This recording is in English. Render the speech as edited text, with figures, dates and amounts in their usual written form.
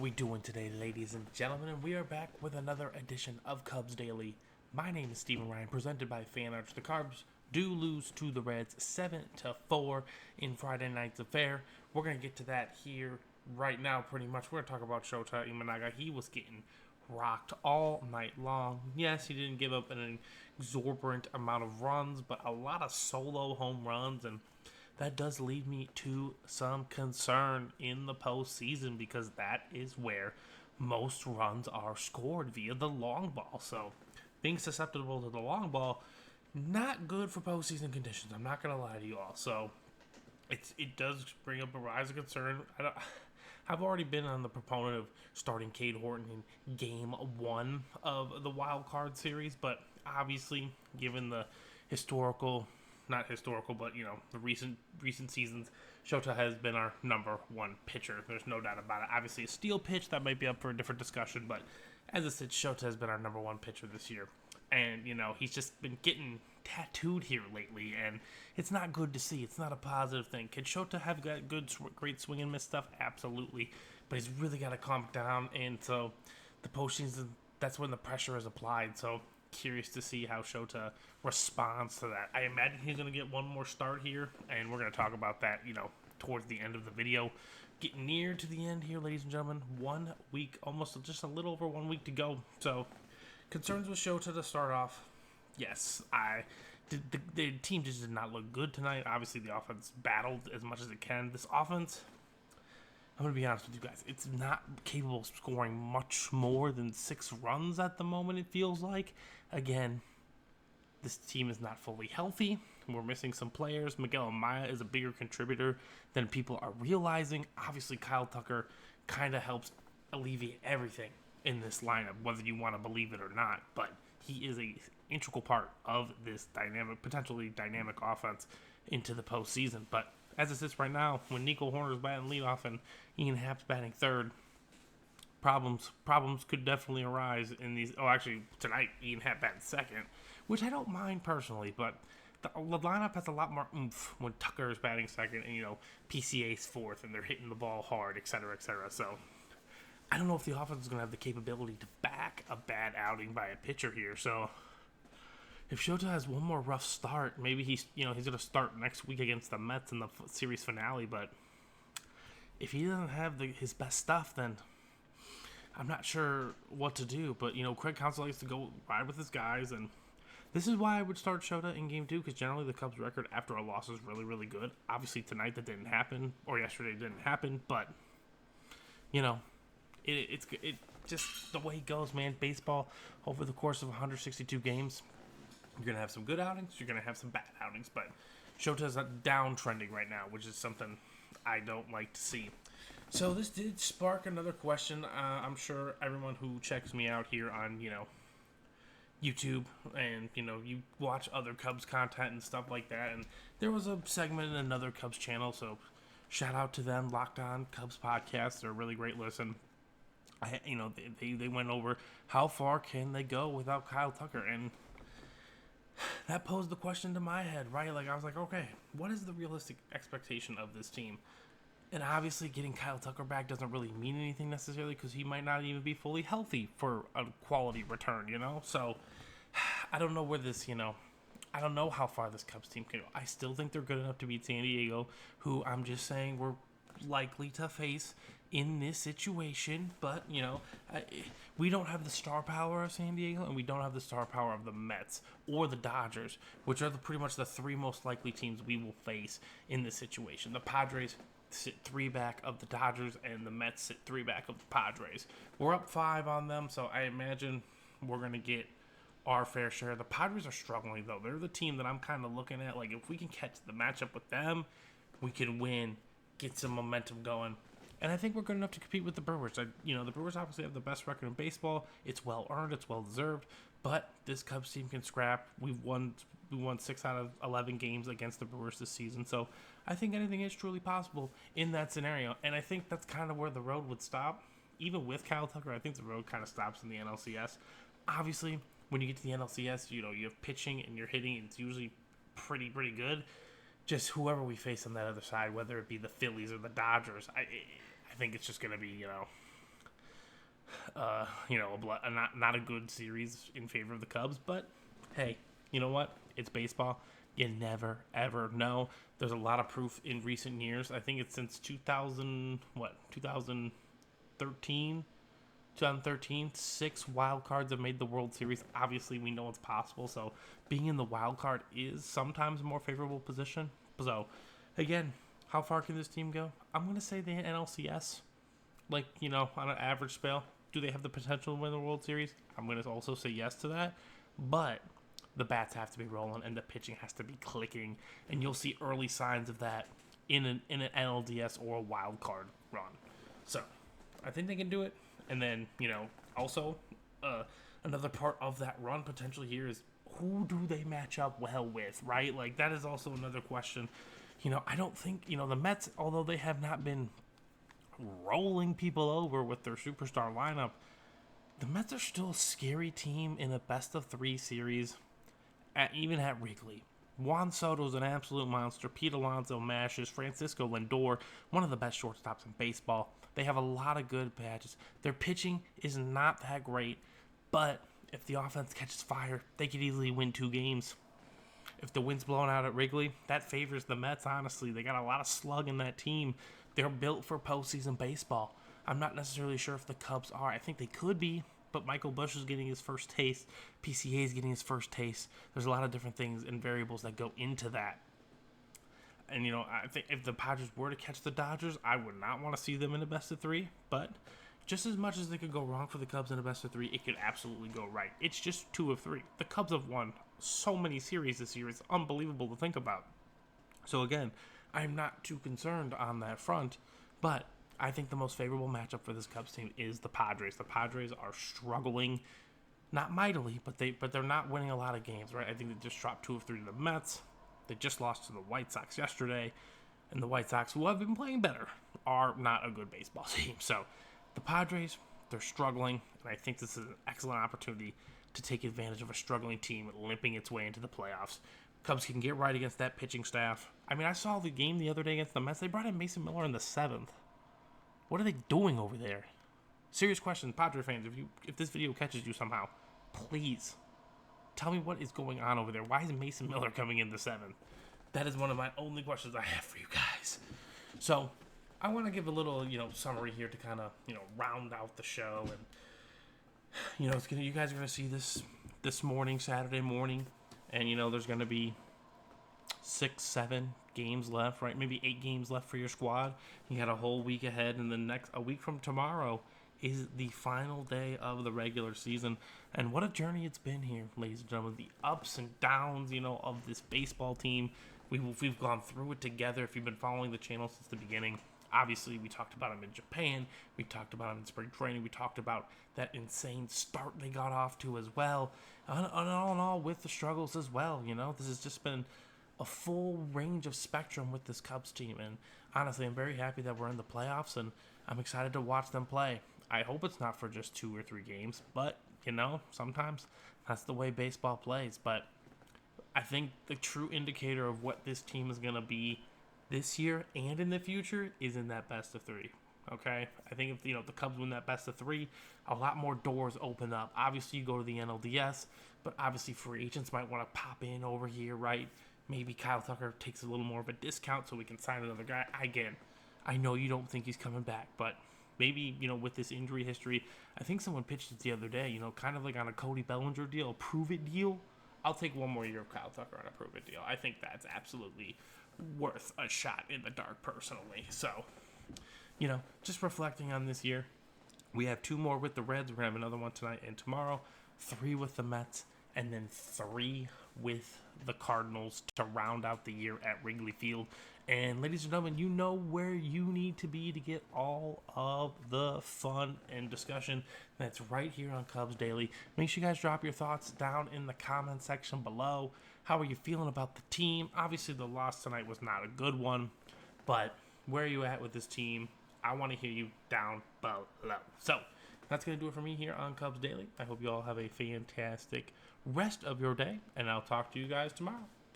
we doing today, ladies and gentlemen? And we are back with another edition of Cubs Daily. My name is Stephen Ryan, presented by Fan Arts. The Cubs do lose to the Reds 7-4 in Friday night's affair. We're going to get to that here right now, pretty much. We're going to talk about Shota Imanaga. He was getting rocked all night long. Yes, he didn't give up an exorbitant amount of runs, but a lot of solo home runs, and that does lead me to some concern in the postseason because that is where most runs are scored via the long ball. So being susceptible to the long ball, not good for postseason conditions. I'm not going to lie to you all. So it does bring up a rise of concern. I've already been on the proponent of starting Cade Horton in Game 1 of the Wild Card Series, but obviously, given the not historical, but the recent seasons, Shota has been our number one pitcher. There's no doubt about it. Obviously, a steal pitch that might be up for a different discussion, but as I said, Shota has been our number one pitcher this year, and he's just been getting tattooed here lately, and it's not good to see. It's not a positive thing. Can Shota have got great swing and miss stuff? Absolutely, but he's really got to calm down, and so the postseason, that's when the pressure is applied. So curious to see how Shota responds to that. I imagine he's going to get one more start here, and we're going to talk about that, towards the end of the video. Getting near to the end here, ladies and gentlemen. 1 week, almost just a little over 1 week to go. So, concerns with Shota to start off. Yes, the team just did not look good tonight. Obviously, the offense battled as much as it can. This offense, I'm going to be honest with you guys, it's not capable of scoring much more than 6 runs at the moment, it feels like. Again, this team is not fully healthy. We're missing some players. Miguel Amaya is a bigger contributor than people are realizing. Obviously, Kyle Tucker kind of helps alleviate everything in this lineup, whether you want to believe it or not. But he is an integral part of this potentially dynamic offense into the postseason. But as it sits right now, when Nico Hoerner's batting leadoff and Ian Happ's batting third, problems could definitely arise in these. Oh, actually, tonight Ian Happ batting second, which I don't mind personally, but the lineup has a lot more oomph when Tucker is batting second and PCA's fourth, and they're hitting the ball hard, etc., etc. So I don't know if the offense is going to have the capability to back a bad outing by a pitcher here. So if Shota has one more rough start, maybe he's going to start next week against the Mets in the series finale. But if he doesn't have his best stuff, then I'm not sure what to do. But Craig Counsell likes to go ride with his guys, and this is why I would start Shota in Game 2, because generally the Cubs' record after a loss is really, really good. Obviously tonight that didn't happen, or yesterday didn't happen, but it's just the way it goes, man. Baseball, over the course of 162 games, you're going to have some good outings, you're going to have some bad outings, but Shota's downtrending right now, which is something I don't like to see. So this did spark another question. I'm sure everyone who checks me out here on, YouTube, and you watch other Cubs content and stuff like that, and there was a segment in another Cubs channel, so shout out to them, Locked On Cubs Podcast. They're a really great listen. They went over how far can they go without Kyle Tucker, and that posed the question to my head, right? Like, I was like, okay, what is the realistic expectation of this team? And obviously, getting Kyle Tucker back doesn't really mean anything necessarily, because he might not even be fully healthy for a quality return, So, I don't know where this, I don't know how far this Cubs team can go. I still think they're good enough to beat San Diego, who I'm just saying we're likely to face in this situation. But, we don't have the star power of San Diego, and we don't have the star power of the Mets or the Dodgers, which are pretty much the 3 most likely teams we will face in this situation. The Padres sit 3 back of the Dodgers, and the Mets sit 3 back of the Padres. We're up 5 on them, so I imagine we're going to get our fair share. The Padres are struggling, though. They're the team that I'm kind of looking at. Like, if we can catch the matchup with them, we can win, get some momentum going. And I think we're good enough to compete with the Brewers. The Brewers obviously have the best record in baseball. It's well-earned. It's well-deserved. But this Cubs team can scrap. We won 6 out of 11 games against the Brewers this season. So I think anything is truly possible in that scenario. And I think that's kind of where the road would stop. Even with Kyle Tucker, I think the road kind of stops in the NLCS. Obviously, when you get to the NLCS, you have pitching and you're hitting. It's usually pretty good. Just whoever we face on that other side, whether it be the Phillies or the Dodgers, I think it's just going to be, not a good series in favor of the Cubs. But hey, you know what? It's baseball. You never ever know. There's a lot of proof in recent years. I think it's since 2013, 6 wild cards have made the World Series. Obviously, we know it's possible. So being in the wild card is sometimes a more favorable position. So again, how far can this team go? I'm gonna say the NLCS. On an average spell, do they have the potential to win the World Series? I'm going to also say yes to that. But the bats have to be rolling and the pitching has to be clicking. And you'll see early signs of that in an NLDS or a wild card run. So I think they can do it. And then, also another part of that run potentially here is who do they match up well with, right? Like, that is also another question. I don't think, the Mets, although they have not been rolling people over with their superstar lineup, the Mets are still a scary team in a best-of-3 series, even at Wrigley. Juan Soto's an absolute monster. Pete Alonso mashes. Francisco Lindor, one of the best shortstops in baseball. They have a lot of good patches. Their pitching is not that great, but if the offense catches fire, they could easily win 2 games. If the wind's blowing out at Wrigley, that favors the Mets, honestly. They got a lot of slug in that team. They're built for postseason baseball. I'm not necessarily sure if the Cubs are. I think they could be, but Michael Busch is getting his first taste. PCA is getting his first taste. There's a lot of different things and variables that go into that. And, I think if the Padres were to catch the Dodgers, I would not want to see them in a best-of-3. But just as much as they could go wrong for the Cubs in a best-of-3, it could absolutely go right. It's just 2 of 3. The Cubs have won so many series this year. It's unbelievable to think about. So, again, I'm not too concerned on that front, but I think the most favorable matchup for this Cubs team is the Padres. The Padres are struggling, not mightily, but they're not winning a lot of games, right? I think they just dropped 2 of 3 to the Mets. They just lost to the White Sox yesterday, and the White Sox, who have been playing better, are not a good baseball team. So the Padres, they're struggling, and I think this is an excellent opportunity to take advantage of a struggling team limping its way into the playoffs. Cubs can get right against that pitching staff. I mean, I saw the game the other day against the Mets. They brought in Mason Miller in the 7th. What are they doing over there? Serious question, Padre fans. If this video catches you somehow, please tell me what is going on over there. Why is Mason Miller coming in the 7th? That is one of my only questions I have for you guys. So I want to give a little, summary here to kind of, round out the show. And, you guys are going to see this morning, Saturday morning. And, there's going to be 6-7 games left, right? Maybe 8 games left for your squad. You got a whole week ahead, and a week from tomorrow is the final day of the regular season. And what a journey it's been here, ladies and gentlemen. The ups and downs, of this baseball team. We've gone through it together. If you've been following the channel since the beginning, obviously we talked about them in Japan. We talked about them in spring training. We talked about that insane start they got off to as well. And all in all, with the struggles as well, this has just been a full range of spectrum with this Cubs team. And honestly, I'm very happy that we're in the playoffs, and I'm excited to watch them play. I hope it's not for just 2 or 3 games, but, sometimes that's the way baseball plays. But I think the true indicator of what this team is going to be this year and in the future is in that best-of-3. Okay, I think if the Cubs win that best-of-3, a lot more doors open up. Obviously, you go to the NLDS, but obviously free agents might want to pop in over here, right? Maybe Kyle Tucker takes a little more of a discount so we can sign another guy. Again, I know you don't think he's coming back, but maybe, with this injury history, I think someone pitched it the other day, kind of like on a Cody Bellinger deal, a prove-it deal. I'll take 1 more year of Kyle Tucker on a prove-it deal. I think that's absolutely worth a shot in the dark, personally. So, just reflecting on this year, we have 2 more with the Reds. We're going to have another one tonight and tomorrow, 3 with the Mets, and then 3 with the Cardinals to round out the year at Wrigley Field. And ladies and gentlemen, you know where you need to be to get all of the fun and discussion. That's right here on Cubs Daily. Make sure you guys drop your thoughts down in the comment section below. How are you feeling about the team? Obviously, the loss tonight was not a good one, but where are you at with this team? I want to hear you down below. So that's going to do it for me here on Cubs Daily. I hope you all have a fantastic rest of your day, and I'll talk to you guys tomorrow.